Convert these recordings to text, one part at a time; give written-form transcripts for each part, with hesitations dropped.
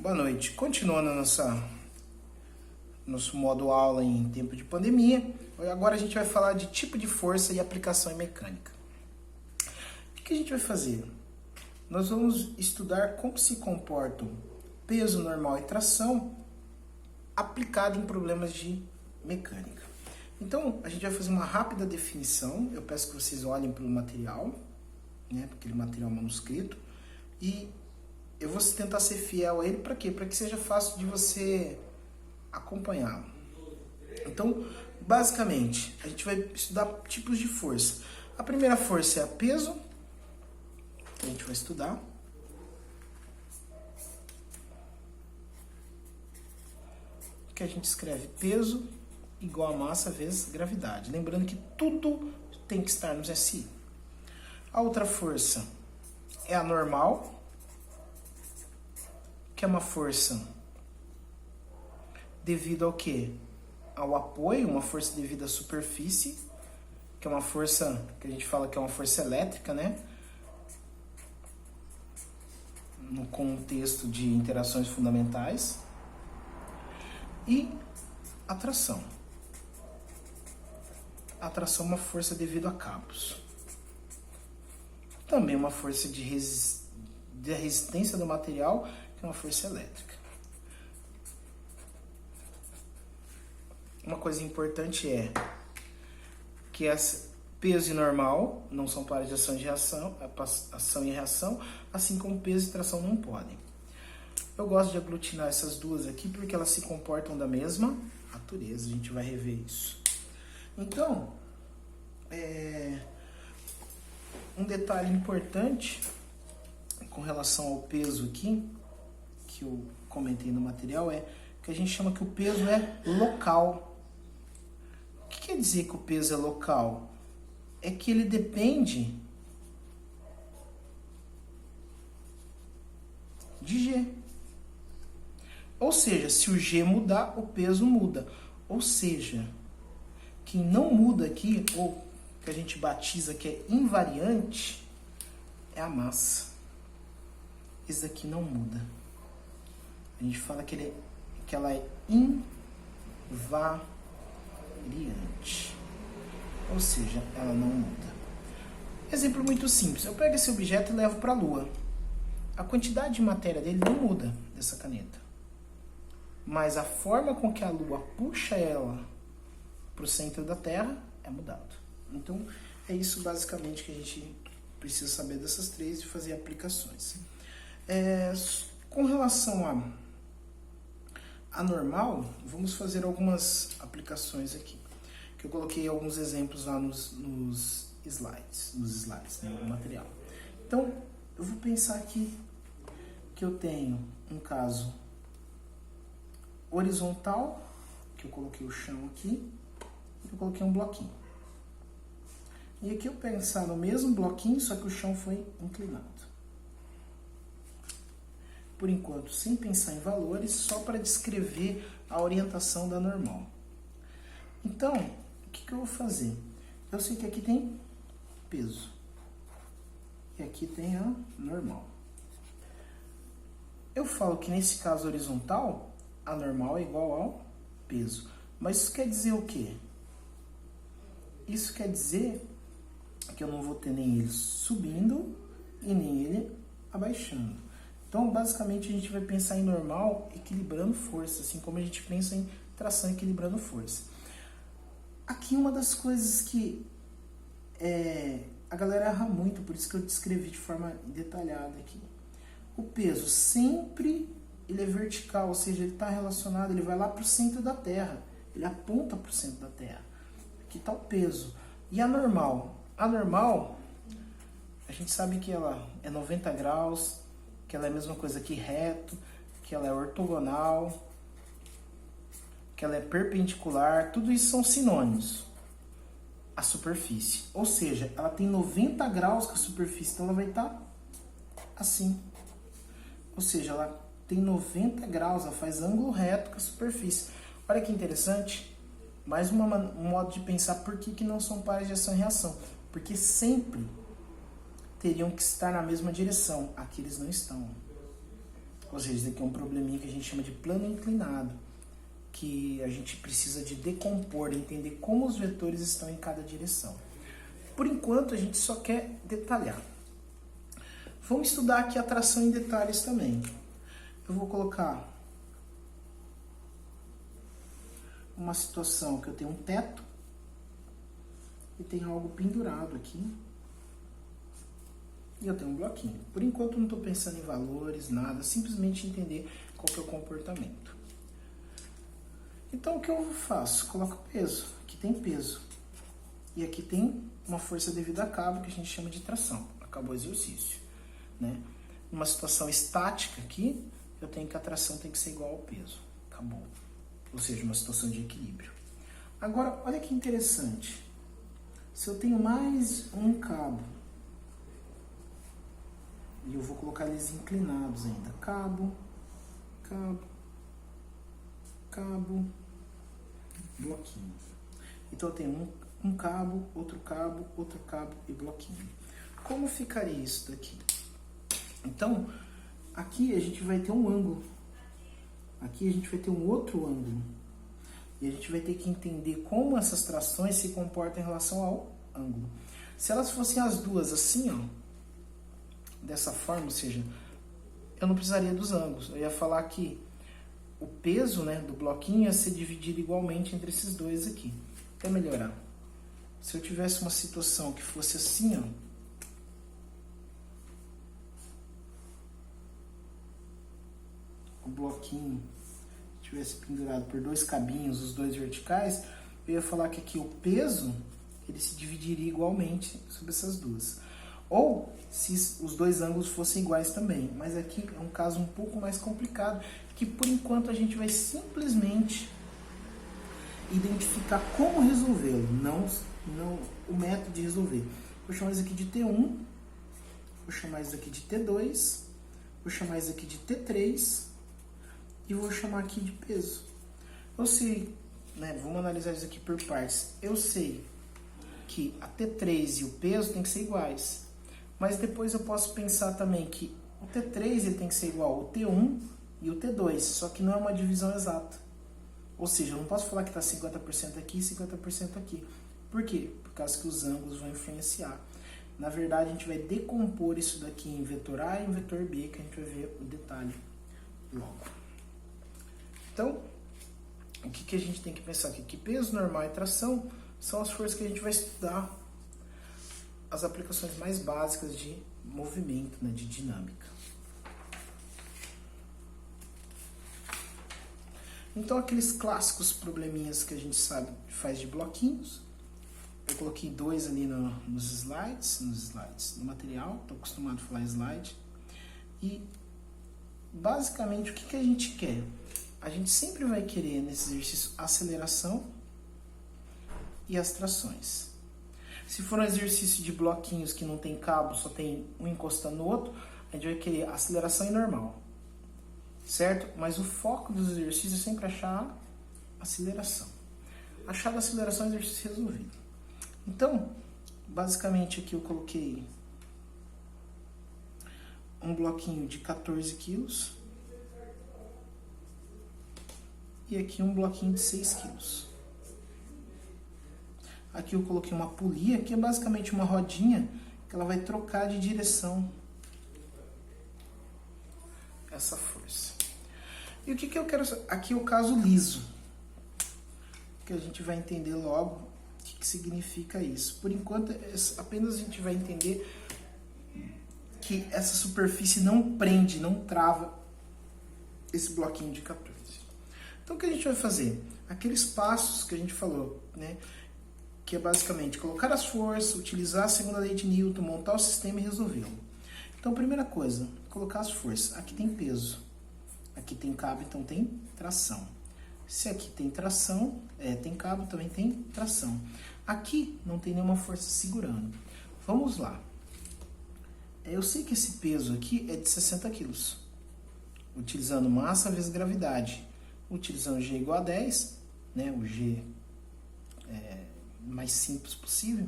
Boa noite. Continuando nosso modo aula em tempo de pandemia, agora a gente vai falar de tipo de força e aplicação em mecânica. O que a gente vai fazer? Nós vamos estudar como se comportam peso normal e tração aplicado em problemas de mecânica. Então, a gente vai fazer uma rápida definição. Eu peço que vocês olhem para o material, né, aquele material manuscrito, e eu vou tentar ser fiel a ele. Para quê? Para que seja fácil de você acompanhá-lo. Então, basicamente, a gente vai estudar tipos de força. A primeira força é a peso, que a gente vai estudar. Que a gente escreve peso igual a massa vezes gravidade. Lembrando que tudo tem que estar nos SI. A outra força é a normal, que é uma força devido ao quê? Ao apoio, uma força devido à superfície, que é uma força que a gente fala que é uma força elétrica, né? No contexto de interações fundamentais. E a tração. A tração é uma força devido a cabos. Também uma força de resistência do material, que é uma força elétrica. Uma coisa importante é que peso e normal não são pares de ação e reação, assim como peso e tração não podem. Eu gosto de aglutinar essas duas aqui porque elas se comportam da mesma natureza. A gente vai rever isso. Então, um detalhe importante com relação ao peso aqui, que eu comentei no material, é que a gente chama que o peso é local. O que quer dizer que o peso é local? É que ele depende de G. Ou seja, se o G mudar, o peso muda. Ou seja, quem não muda aqui, ou que a gente batiza que é invariante, é a massa. Esse daqui não muda. A gente fala que ela é invariante. Ou seja, ela não muda. Exemplo muito simples. Eu pego esse objeto e levo para a Lua. A quantidade de matéria dele não muda dessa caneta. Mas a forma com que a Lua puxa ela para o centro da Terra é mudado. Então, é isso basicamente que a gente precisa saber dessas três e fazer aplicações. Com relação a normal, vamos fazer algumas aplicações aqui. Que eu coloquei alguns exemplos lá nos slides, né, no material. Então, eu vou pensar aqui que eu tenho um caso horizontal, que eu coloquei o chão aqui, e eu coloquei um bloquinho. E aqui eu pensar no mesmo bloquinho, só que o chão foi inclinado. Por enquanto, sem pensar em valores, só para descrever a orientação da normal. Então, o que eu vou fazer? Eu sei que aqui tem peso. E aqui tem a normal. Eu falo que nesse caso horizontal, a normal é igual ao peso. Mas isso quer dizer o quê? Isso quer dizer que eu não vou ter nem ele subindo e nem ele abaixando. Então, basicamente, a gente vai pensar em normal equilibrando força, assim como a gente pensa em tração equilibrando força. Aqui uma das coisas que a galera erra muito, por isso que eu descrevi de forma detalhada aqui. O peso sempre ele é vertical, ou seja, ele está relacionado, ele vai lá para o centro da Terra, ele aponta para o centro da Terra. Aqui está o peso. E a normal? A normal, a gente sabe que ela é 90 graus, que ela é a mesma coisa que reto, que ela é ortogonal, que ela é perpendicular, tudo isso são sinônimos. A superfície, ou seja, ela tem 90 graus com a superfície, então ela vai estar assim. Ou seja, ela tem 90 graus, ela faz ângulo reto com a superfície. Olha que interessante, mais um modo de pensar por que não são pares de ação e reação. Porque sempre teriam que estar na mesma direção, aqui eles não estão. Ou seja, isso aqui é um probleminha que a gente chama de plano inclinado, que a gente precisa de decompor, entender como os vetores estão em cada direção. Por enquanto, a gente só quer detalhar. Vamos estudar aqui a tração em detalhes também. Eu vou colocar uma situação que eu tenho um teto e tem algo pendurado aqui. E eu tenho um bloquinho. Por enquanto, eu não estou pensando em valores, nada. Simplesmente entender qual que é o comportamento. Então, o que eu faço? Coloco peso. Aqui tem peso. E aqui tem uma força devido a cabo, que a gente chama de tração. Acabou o exercício, né? Numa situação estática aqui, eu tenho que a tração tem que ser igual ao peso. Acabou. Ou seja, uma situação de equilíbrio. Agora, olha que interessante. Se eu tenho mais um cabo, e eu vou colocar eles inclinados ainda. Cabo, cabo, cabo, bloquinho. Então eu tenho um cabo, outro cabo e bloquinho. Como ficaria isso daqui? Então, aqui a gente vai ter um ângulo. Aqui a gente vai ter um outro ângulo. E a gente vai ter que entender como essas trações se comportam em relação ao ângulo. Se elas fossem as duas assim, ó, dessa forma, ou seja, eu não precisaria dos ângulos. Eu ia falar que o peso, né, do bloquinho ia ser dividido igualmente entre esses dois aqui. Para melhorar. Se eu tivesse uma situação que fosse assim, ó, o bloquinho tivesse pendurado por dois cabinhos, os dois verticais, eu ia falar que aqui o peso, ele se dividiria igualmente sobre essas duas. Ou se os dois ângulos fossem iguais também. Mas aqui é um caso um pouco mais complicado, que por enquanto a gente vai simplesmente identificar como resolvê-lo, não o método de resolver. Vou chamar isso aqui de T1, vou chamar isso aqui de T2, vou chamar isso aqui de T3 e vou chamar aqui de peso. Eu sei, né, vamos analisar isso aqui por partes. Eu sei que a T3 e o peso tem que ser iguais. Mas depois eu posso pensar também que o T3 ele tem que ser igual ao T1 e o T2, só que não é uma divisão exata. Ou seja, eu não posso falar que está 50% aqui e 50% aqui. Por quê? Por causa que os ângulos vão influenciar. Na verdade, a gente vai decompor isso daqui em vetor A e em vetor B, que a gente vai ver o detalhe logo. Então, o que a gente tem que pensar aqui? Que peso normal e tração são as forças que a gente vai estudar as aplicações mais básicas de movimento, né, de dinâmica. Então, aqueles clássicos probleminhas que a gente sabe faz de bloquinhos. Eu coloquei dois ali nos slides, no material. Estou acostumado a falar slide. E, basicamente, o que a gente quer? A gente sempre vai querer, nesse exercício, aceleração e as trações. Se for um exercício de bloquinhos que não tem cabo, só tem um encostando no outro, a gente vai querer aceleração e normal. Certo? Mas o foco dos exercícios é sempre achar a aceleração. Achar a aceleração é exercício resolvido. Então, basicamente aqui eu coloquei um bloquinho de 14 quilos e aqui um bloquinho de 6 quilos. Aqui eu coloquei uma polia, que é basicamente uma rodinha que ela vai trocar de direção essa força. E o que eu quero... Aqui é o caso liso, que a gente vai entender logo o que significa isso. Por enquanto, apenas a gente vai entender que essa superfície não prende, não trava esse bloquinho de 14. Então, o que a gente vai fazer? Aqueles passos que a gente falou, né? Que é basicamente colocar as forças, utilizar a segunda lei de Newton, montar o sistema e resolvê-lo. Então, primeira coisa, colocar as forças. Aqui tem peso, aqui tem cabo, então tem tração. Se aqui tem tração, tem cabo, também tem tração. Aqui não tem nenhuma força segurando. Vamos lá. Eu sei que esse peso aqui é de 60 quilos. Utilizando massa vezes gravidade. Utilizando G igual a 10, né? O G mais simples possível,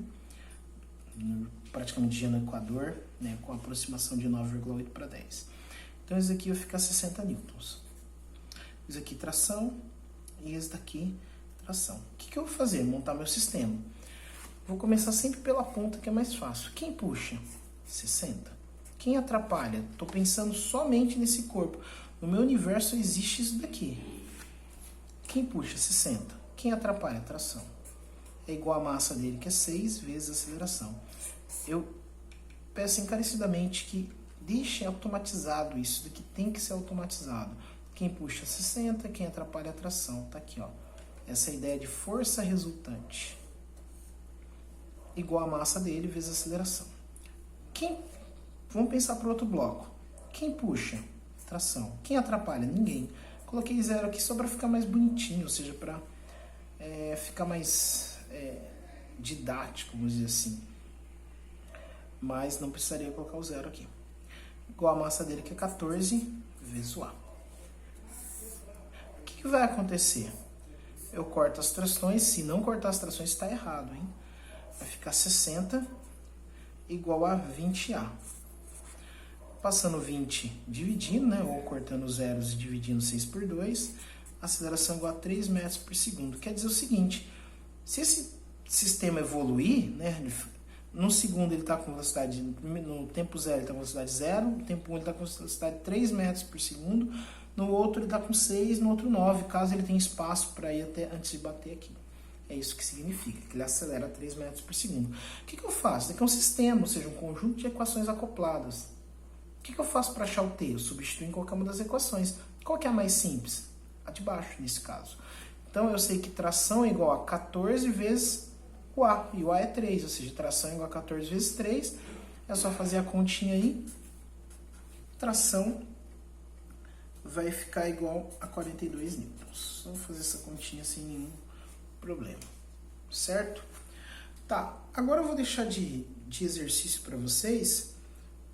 praticamente G no equador, né, com aproximação de 9,8 para 10. Então esse aqui vai ficar 60 newtons. Esse aqui tração e esse daqui tração. O que eu vou fazer? Montar meu sistema. Vou começar sempre pela ponta que é mais fácil. Quem puxa? 60. Quem atrapalha? Estou pensando somente nesse corpo. No meu universo existe isso daqui. Quem puxa? 60. Quem atrapalha? Tração. É igual a massa dele, que é 6 vezes a aceleração. Eu peço encarecidamente que deixem automatizado isso daqui, tem que ser automatizado. Quem puxa 60, quem atrapalha a tração. Tá aqui, ó. Essa é a ideia de força resultante. Igual a massa dele vezes a aceleração. Vamos pensar para outro bloco. Quem puxa? Tração. Quem atrapalha? Ninguém. Coloquei 0 aqui só para ficar mais bonitinho, ou seja, para ficar mais didático, vamos dizer assim. Mas não precisaria colocar o 0 aqui. Igual a massa dele, que é 14 vezes o A. O que vai acontecer? Eu corto as trações. Se não cortar as trações, está errado, hein? Vai ficar 60 igual a 20A. Passando 20 dividindo, né? Ou cortando os zeros e dividindo 6 por 2, a aceleração é igual a 3 metros por segundo. Quer dizer o seguinte, se esse sistema evoluir, né? No segundo ele está com velocidade, no tempo 0 ele está com velocidade 0, no tempo 1 ele está com velocidade 3 metros por segundo, no outro ele está com 6, no outro 9, caso ele tenha espaço para ir até antes de bater aqui. É isso que significa, que ele acelera 3 metros por segundo. O que eu faço? Isso aqui é um sistema, ou seja, um conjunto de equações acopladas. O que eu faço para achar o T? Eu substituo em qualquer uma das equações. Qual que é a mais simples? A de baixo, nesse caso. Então eu sei que tração é igual a 14 vezes o A, e o A é 3, ou seja, tração é igual a 14 vezes 3, é só fazer a continha aí, tração vai ficar igual a 42 newtons. Só vou fazer essa continha sem nenhum problema, certo? Tá, agora eu vou deixar de exercício para vocês,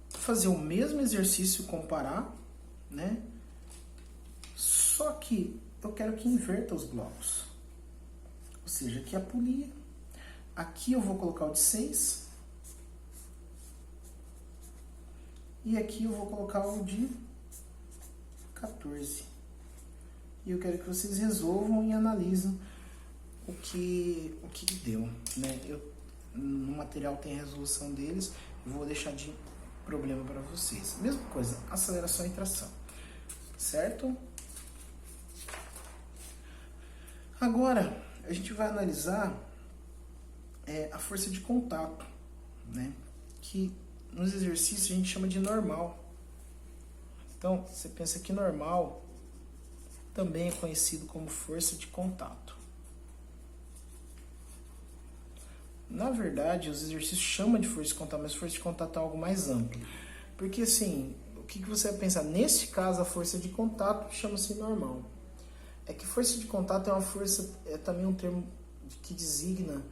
fazer o mesmo exercício, comparar, né? Só que eu quero que inverta os blocos, ou seja, aqui a polia. Aqui eu vou colocar o de 6. E aqui eu vou colocar o de 14. E eu quero que vocês resolvam e analisem o que deu, né? No material tem a resolução deles. Eu vou deixar de problema para vocês. Mesma coisa, aceleração e tração. Certo? Agora, a gente vai analisar a força de contato, né? Que nos exercícios a gente chama de normal. Então, você pensa que normal também é conhecido como força de contato. Na verdade, os exercícios chamam de força de contato, mas força de contato é algo mais amplo. Porque assim, o que você vai pensar? Nesse caso, a força de contato chama-se normal. É que força de contato é uma força, é também um termo que designa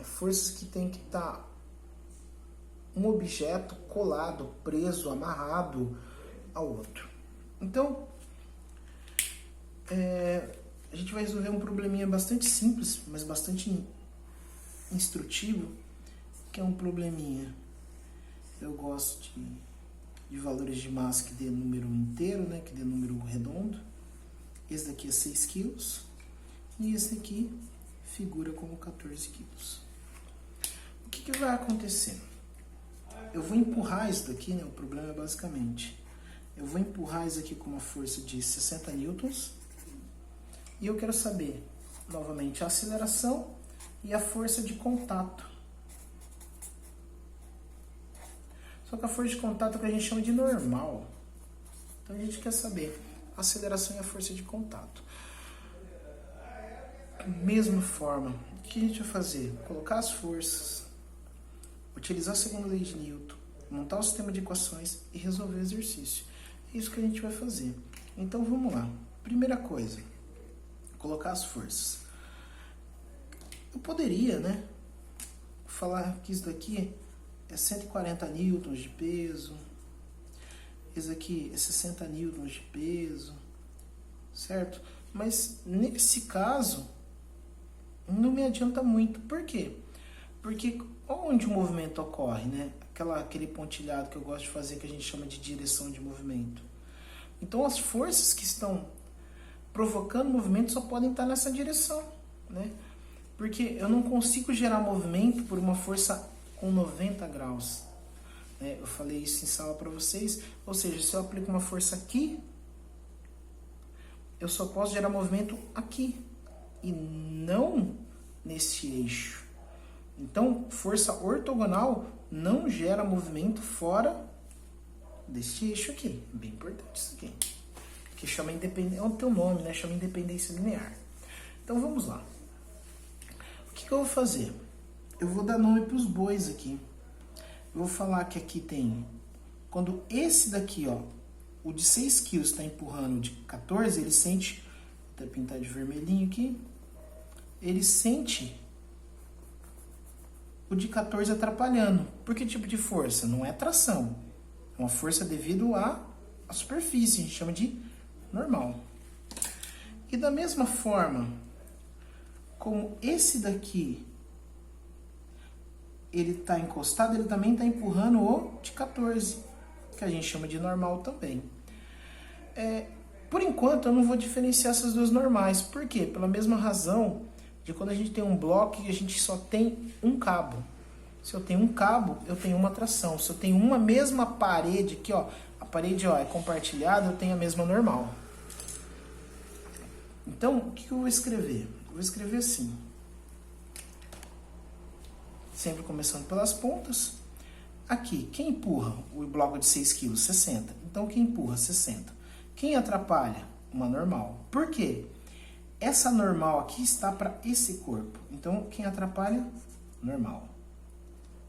forças que tem que estar um objeto colado, preso, amarrado ao outro. Então, a gente vai resolver um probleminha bastante simples, mas bastante instrutivo, que é um probleminha. Eu gosto de valores de massa que dê número inteiro, né, que dê número redondo. Esse daqui é 6 quilos e esse aqui figura como 14 quilos. O que vai acontecer? Eu vou empurrar isso daqui, né? O problema é basicamente, eu vou empurrar isso aqui com uma força de 60 newtons e eu quero saber, novamente, a aceleração e a força de contato. Só que a força de contato é o que a gente chama de normal. Então a gente quer saber a aceleração e a força de contato. Mesma forma, o que a gente vai fazer? Colocar as forças, utilizar a segunda lei de Newton, montar o sistema de equações e resolver o exercício. É isso que a gente vai fazer. Então vamos lá. Primeira coisa, colocar as forças. Eu poderia, né, falar que isso daqui é 140 newtons de peso, esse aqui é 60 newtons de peso, certo? Mas nesse caso não me adianta muito. Por quê? Porque onde o movimento ocorre, né? aquele pontilhado que eu gosto de fazer, que a gente chama de direção de movimento. Então as forças que estão provocando movimento só podem estar nessa direção, né? Porque eu não consigo gerar movimento por uma força com 90 graus. Né? Eu falei isso em sala para vocês. Ou seja, se eu aplico uma força aqui, eu só posso gerar movimento aqui e não nesse eixo. Então, força ortogonal não gera movimento fora desse eixo aqui. Bem importante isso aqui. Que chama independência, é o teu nome, né? Chama independência linear. Então vamos lá. O que eu vou fazer? Eu vou dar nome para os bois aqui. Eu vou falar que aqui tem, quando esse daqui, ó, o de 6 kg está empurrando o de 14, ele sente, vou até pintar de vermelhinho aqui, ele sente o de 14 atrapalhando. Por que tipo de força? Não é tração. É uma força devido à superfície, a gente chama de normal. E da mesma forma, como esse daqui, ele está encostado, ele também está empurrando o de 14, que a gente chama de normal também. Por enquanto, eu não vou diferenciar essas duas normais. Por quê? Pela mesma razão de quando a gente tem um bloco e a gente só tem um cabo. Se eu tenho um cabo, eu tenho uma tração. Se eu tenho uma mesma parede aqui, ó, a parede, ó, é compartilhada, eu tenho a mesma normal. Então, o que eu vou escrever? Eu vou escrever assim. Sempre começando pelas pontas. Aqui, quem empurra o bloco de 6 kg? 60. Então, quem empurra? 60. Quem atrapalha? Uma normal. Por quê? Essa normal aqui está para esse corpo. Então, quem atrapalha? Normal.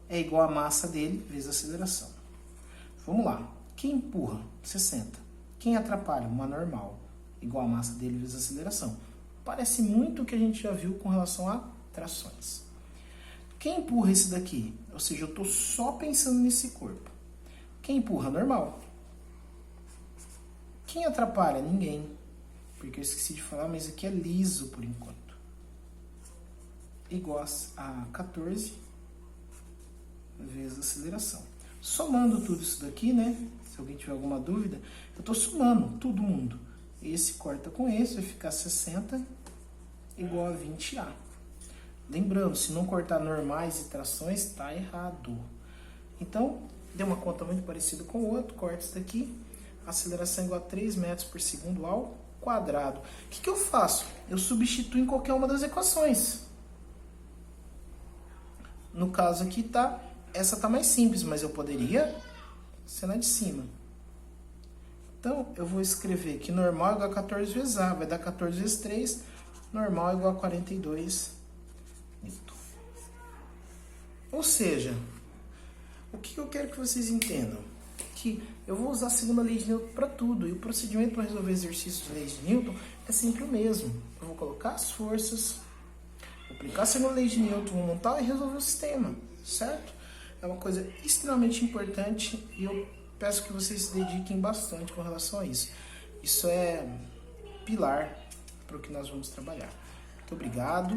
É igual a massa dele vezes a aceleração. Vamos lá. Quem empurra? 60. Quem atrapalha? Uma normal. Igual a massa dele vezes a aceleração. Parece muito o que a gente já viu com relação a trações. Quem empurra esse daqui? Ou seja, eu estou só pensando nesse corpo. Quem empurra? Normal. Quem atrapalha? Ninguém. Porque eu esqueci de falar, mas aqui é liso por enquanto. Igual a 14 vezes a aceleração. Somando tudo isso daqui, né? Se alguém tiver alguma dúvida, eu estou somando todo mundo. Esse corta com esse, vai ficar 60 igual a 20A. Lembrando, se não cortar normais e trações, está errado. Então, deu uma conta muito parecida com o outro, corta isso daqui, aceleração igual a 3 metros por segundo ao quadrado. O que eu faço? Eu substituo em qualquer uma das equações. No caso aqui, essa está mais simples, mas eu poderia ser na de cima. Então, eu vou escrever que normal é igual a 14 vezes A, vai dar 14 vezes 3, normal é igual a 42 Newton. Ou seja, o que eu quero que vocês entendam? Que eu vou usar a segunda lei de Newton para tudo, e o procedimento para resolver exercícios de lei de Newton é sempre o mesmo. Eu vou colocar as forças, vou aplicar a segunda lei de Newton, vou montar e resolver o sistema, certo? É uma coisa extremamente importante e eu peço que vocês se dediquem bastante com relação a isso. Isso é pilar para o que nós vamos trabalhar. Muito obrigado.